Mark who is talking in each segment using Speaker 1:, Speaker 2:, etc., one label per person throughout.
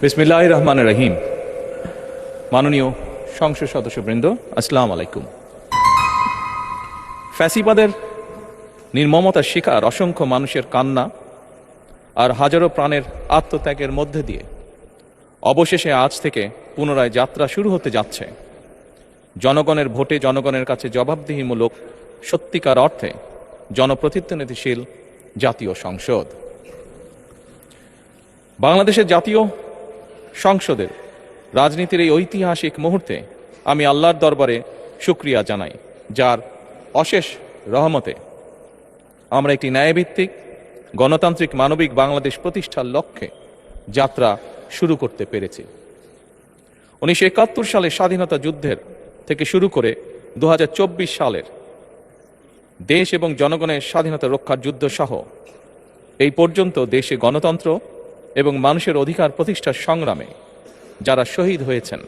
Speaker 1: বিসমিল্লাহির রহমানির রহিম। মাননীয় সংসদ সদস্যবৃন্দ, আসসালামু আলাইকুম। ফ্যাসিবাদের নির্মমতার শিকার অসংখ্য মানুষের কান্না আর হাজারো প্রাণের আত্মত্যাগের মধ্যে দিয়ে অবশেষে আজ থেকে পুনরায় যাত্রা শুরু হতে যাচ্ছে জনগণের ভোটে জনগণের কাছে জবাবদিহিমূলক সত্যিকার অর্থে জনপ্রতিনিধিশীল জাতীয় সংসদ। বাংলাদেশের জাতীয় সংসদের রাজনীতির এই ঐতিহাসিক মুহূর্তে আমি আল্লাহর দরবারে শুকরিয়া জানাই, যার অশেষ রহমতে আমরা একটি ন্যায়ভিত্তিক গণতান্ত্রিক মানবিক বাংলাদেশ প্রতিষ্ঠার লক্ষ্যে যাত্রা শুরু করতে পেরেছি। 1971 সালের স্বাধীনতা যুদ্ধের থেকে শুরু করে 2024 সালের দেশ এবং জনগণের স্বাধীনতা রক্ষার যুদ্ধ সহ এই পর্যন্ত দেশে গণতন্ত্র এবং মানুষের অধিকার প্রতিষ্ঠার সংগ্রামে যারা শহীদ হয়েছেন,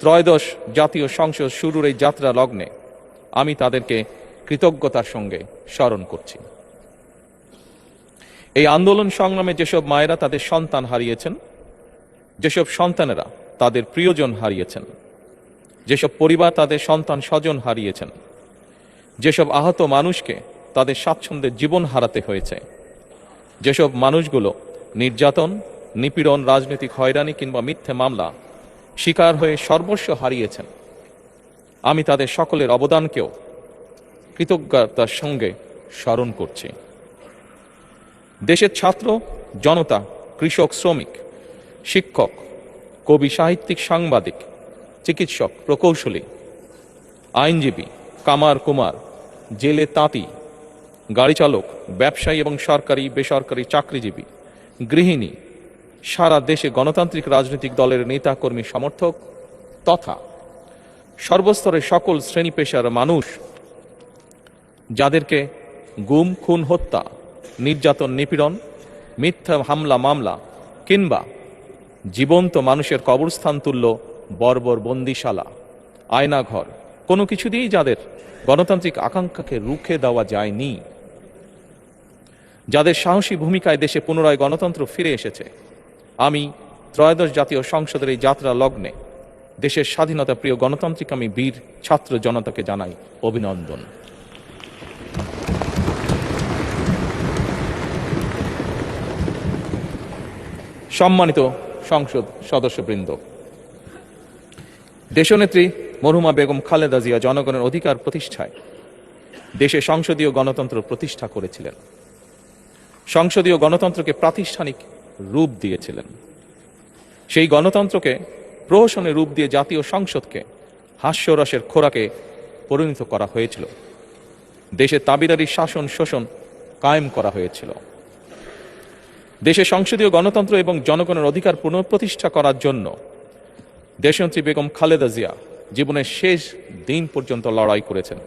Speaker 1: ত্রয়োদশ জাতীয় সংসদ শুরুর এই যাত্রা লগ্নে আমি তাদেরকে কৃতজ্ঞতার সঙ্গে স্মরণ করছি। এই আন্দোলন সংগ্রামে যেসব মায়েরা তাদের সন্তান হারিয়েছেন, যেসব সন্তানেরা তাদের প্রিয়জন হারিয়েছেন, যেসব পরিবার তাদের সন্তান স্বজন হারিয়েছেন, যেসব আহত মানুষকে তাদের স্বাচ্ছন্দ্যের জীবন হারাতে হয়েছে, যেসব মানুষগুলো নির্যাতন, নিপীড়ন, রাজনৈতিক হয়রানি কিংবা মিথ্যে মামলা শিকার হয়ে সর্বস্ব হারিয়েছেন, আমি তাদের সকলের অবদানকেও কৃতজ্ঞতার সঙ্গে স্মরণ করছি। দেশের ছাত্র জনতা, কৃষক, শ্রমিক, শিক্ষক, কবি, সাহিত্যিক, সাংবাদিক, চিকিৎসক, প্রকৌশলী, আইনজীবী, কামার কুমার, জেলে তাঁতি, গাড়ি চালক, ব্যবসায়ী এবং সরকারি বেসরকারি চাকরিজীবী, গৃহিণী, সারা দেশে গণতান্ত্রিক রাজনৈতিক দলের নেতা কর্মী সমর্থক তথা সর্বস্তরের সকল শ্রেণী পেশার মানুষ যাদেরকে গুম, খুন, হত্যা, নির্যাতন, নিপীড়ন, মিথ্যা হামলা মামলা কিংবা জীবন্ত মানুষের কবরস্থান তুল্য বর্বর বন্দিশালা, আয়নাঘর কোনো কিছু দিয়েই যাদের গণতান্ত্রিক আকাঙ্ক্ষাকে রুখে দেওয়া যায়নি, যাদের সাহসী ভূমিকায় দেশে পুনরায় গণতন্ত্র ফিরে এসেছে, আমি ত্রয়োদশ জাতীয় সংসদের এই যাত্রা লগ্নে দেশের স্বাধীনতা প্রিয় গণতান্ত্রিক আমি বীর ছাত্র জনতাকে জানাই অভিনন্দন। সম্মানিত সংসদ সদস্যবৃন্দ, দেশনেত্রী মরহুমা বেগম খালেদা জিয়া জনগণের অধিকার প্রতিষ্ঠায় দেশে সংসদীয় গণতন্ত্র প্রতিষ্ঠা করেছিলেন, সংসদীয় গণতন্ত্রকে প্রাতিষ্ঠানিক রূপ দিয়েছিলেন। সেই গণতন্ত্রকে প্রহসনের রূপ দিয়ে জাতীয় সংসদকে হাস্যরসের খোরাকে পরিণত করা হয়েছিল। দেশে তাবিদারি শাসন শোষণ কায়েম করা হয়েছিল। দেশে সংসদীয় গণতন্ত্র এবং জনগণের অধিকার পুনঃপ্রতিষ্ঠা করার জন্য দেশনেত্রী বেগম খালেদা জিয়া জীবনের শেষ দিন পর্যন্ত লড়াই করেছেন।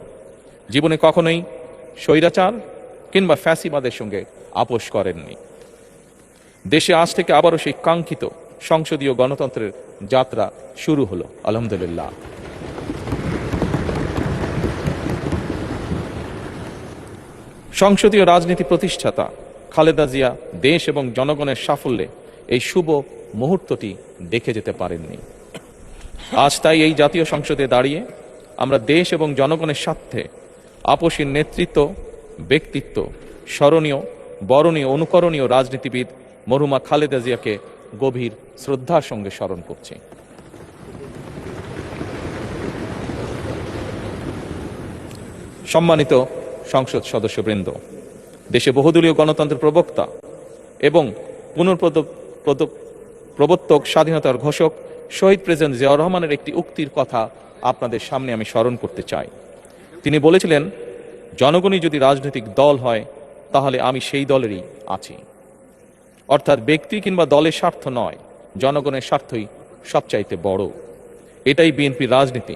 Speaker 1: জীবনে কখনোই স্বৈরাচার কিংবা ফ্যাসিবাদের সঙ্গে আপোষ করেননি। দেশে আজ থেকে আবারও সেই কাঙ্ক্ষিত সংসদীয় গণতন্ত্রের যাত্রা শুরু হলো, আলহামদুলিল্লাহ। সংসদীয় রাজনীতি প্রতিষ্ঠাতা খালেদা জিয়া দেশ এবং জনগণের সাফল্যে এই শুভ মুহূর্তটি দেখে যেতে পারেননি। আজ তাই এই জাতীয় সংসদে দাঁড়িয়ে আমরা দেশ এবং জনগণের স্বার্থে আপসীর নেতৃত্ব, ব্যক্তিত্ব, স্মরণীয়, বরণীয়, অনুকরণীয় রাজনীতিবিদ মরহুমা খালেদা জিয়াকে গভীর শ্রদ্ধার সঙ্গে স্মরণ করছি। সম্মানিত সংসদ সদস্যবৃন্দ, দেশে বহুদলীয় গণতন্ত্রের প্রবক্তা এবং প্রবর্তক, স্বাধীনতার ঘোষক শহীদ প্রেসিডেন্ট জিয়াউর রহমানের একটি উক্তির কথা আপনাদের সামনে আমি স্মরণ করতে চাই। তিনি বলেছিলেন, জনগণই যদি রাজনৈতিক দল হয় তাহলে আমি সেই দলেরই আছি। অর্থাৎ ব্যক্তি কিংবা দলের স্বার্থ নয়, জনগণের স্বার্থই সবচাইতে বড়। এটাই বিএনপির রাজনীতি।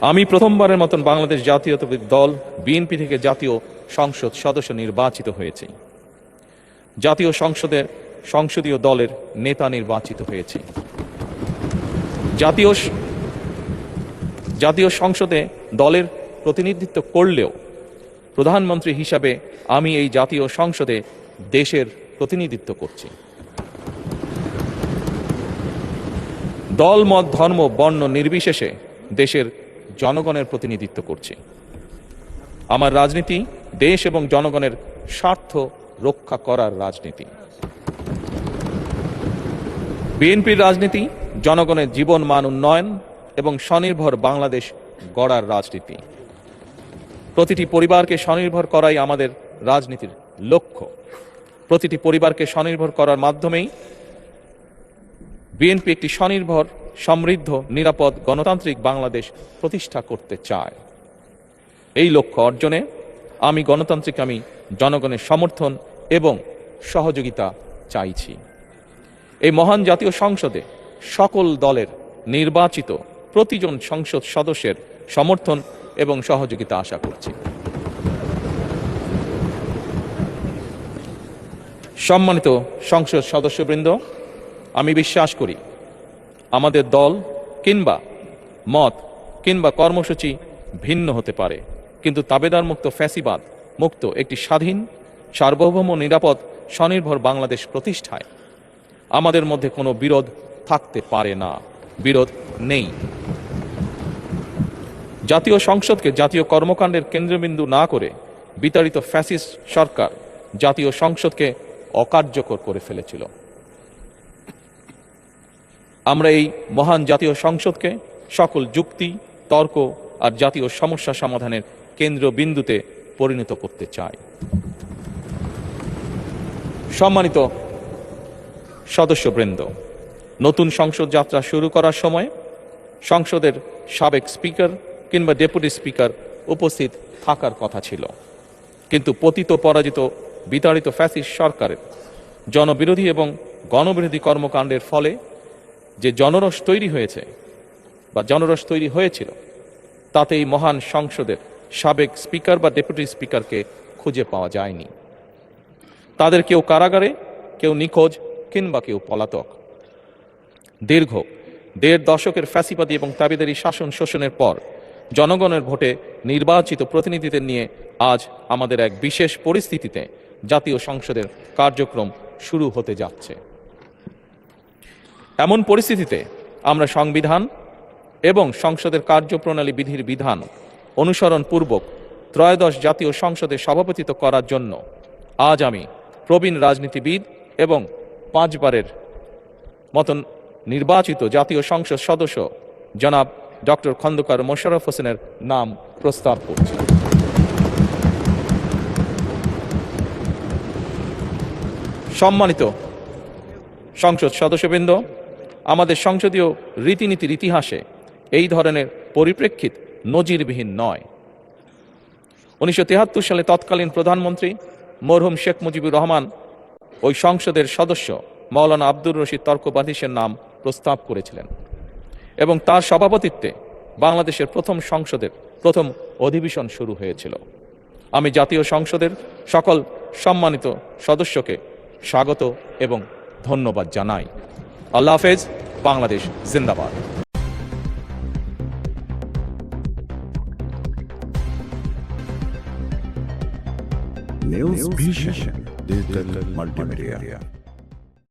Speaker 1: আমি প্রথমবারের মতন বাংলাদেশ জাতীয়তাবাদী দল বিএনপি থেকে জাতীয় সংসদ সদস্য নির্বাচিত হয়েছি। জাতীয় সংসদের সংসদীয় দলের নেতা নির্বাচিত হয়েছি। জাতীয় সংসদে দলের প্রতিনিধিত্ব করলেও প্রধানমন্ত্রী হিসাবে আমি এই জাতীয় সংসদে দেশের প্রতিনিধিত্ব করছি। দল, মত, ধর্ম, বর্ণ নির্বিশেষে দেশের জনগণের প্রতিনিধিত্ব করছি। আমার রাজনীতি দেশ এবং জনগণের স্বার্থ রক্ষা করার রাজনীতি। বিএনপির রাজনীতি জনগণের জীবন মান উন্নয়ন এবং স্বনির্ভর বাংলাদেশ গড়ার রাজনীতি। প্রতিটি পরিবারকে স্বনির্ভর করাই আমাদের রাজনীতির লক্ষ্য। প্রতিটি পরিবারকে স্বনির্ভর করার মাধ্যমেই বিএনপি একটি স্বনির্ভর, সমৃদ্ধ, নিরাপদ, গণতান্ত্রিক বাংলাদেশ প্রতিষ্ঠা করতে চায়। এই লক্ষ্য অর্জনে আমি জনগণের সমর্থন এবং সহযোগিতা চাইছি। এই মহান জাতীয় সংসদে সকল দলের নির্বাচিত প্রতিজন সংসদ সদস্যের সমর্থন এবং সহযোগিতা আশা করছি। সম্মানিত সংসদ সদস্যবৃন্দ, আমি বিশ্বাস করি আমাদের দল কিংবা মত কিংবা কর্মসূচি ভিন্ন হতে পারে, কিন্তু তাবেদার মুক্ত, ফ্যাসিবাদ মুক্ত একটি স্বাধীন, সার্বভৌম, নিরাপদ, স্বনির্ভর বাংলাদেশ প্রতিষ্ঠায় আমাদের মধ্যে কোনো বিরোধ থাকতে পারে না, বিরোধ নেই। জাতীয় সংসদকে জাতীয় কর্মকাণ্ডের কেন্দ্রবিন্দু না করে বিতাড়িত ফ্যাসিস্ট সরকার জাতীয় সংসদকে অকার্যকর করে ফেলেছিল। আমরা এই মহান জাতীয় সংসদকে সকল যুক্তি, তর্ক আর জাতীয় সমস্যা সমাধানের কেন্দ্রবিন্দুতে পরিণত করতে চাই। সম্মানিত সদস্যবৃন্দ, নতুন সংসদ যাত্রা শুরু করার সময় সংসদের সাবেক স্পিকার কিংবা ডেপুটি স্পিকার উপস্থিত থাকার কথা ছিল, কিন্তু পতিত, পরাজিত, বিতাড়িত ফ্যাসিস্ট সরকারের জনবিরোধী এবং গণবিরোধী কর্মকাণ্ডের ফলে যে জনরোষ তৈরি হয়েছিল তাতে এই মহান সংসদের সাবেক স্পিকার বা ডেপুটি স্পিকারকে খুঁজে পাওয়া যায়নি। তাদের কেউ কারাগারে, কেউ নিখোঁজ কিংবা কেউ পলাতক। দীর্ঘ ১.৫ দশকের ফ্যাসিবাদী এবং তাবেদারি শাসন শোষণের পর জনগণের ভোটে নির্বাচিত প্রতিনিধিদের নিয়ে আজ আমাদের এক বিশেষ পরিস্থিতিতে জাতীয় সংসদের কার্যক্রম শুরু হতে যাচ্ছে। এমন পরিস্থিতিতে আমরা সংবিধান এবং সংসদের কার্যপ্রণালী বিধির বিধান অনুসরণ পূর্বক ত্রয়োদশ জাতীয় সংসদে সভাপতিত্ব করার জন্য আজ আমি প্রবীণ রাজনীতিবিদ এবং 5 বারের মতন নির্বাচিত জাতীয় সংসদ সদস্য জনাব ডক্টর খন্দকার মোশাররফ হোসেনের নাম প্রস্তাব করছি। সম্মানিত সংসদ সদস্যবৃন্দ, আমাদের সংসদীয় রীতিনীতির ইতিহাসে এই ধরনের পরিপ্রেক্ষিত নজিরবিহীন নয়। 1973 সালে তৎকালীন প্রধানমন্ত্রী মরহুম শেখ মুজিবুর রহমান ওই সংসদের সদস্য মাওলানা আব্দুর রশিদ তর্কবাদীশের নাম প্রস্তাব করেছিলেন এবং তার সভাপতিত্বে বাংলাদেশের প্রথম সংসদের প্রথম অধিবেশন শুরু হয়েছিল। আমি জাতীয় সংসদের সকল সম্মানিত সদস্যকে স্বাগত এবং ধন্যবাদ জানাই। আল্লাহ হাফেজ। বাংলাদেশ জিন্দাবাদ।
Speaker 2: News Vision Digital Multimedia.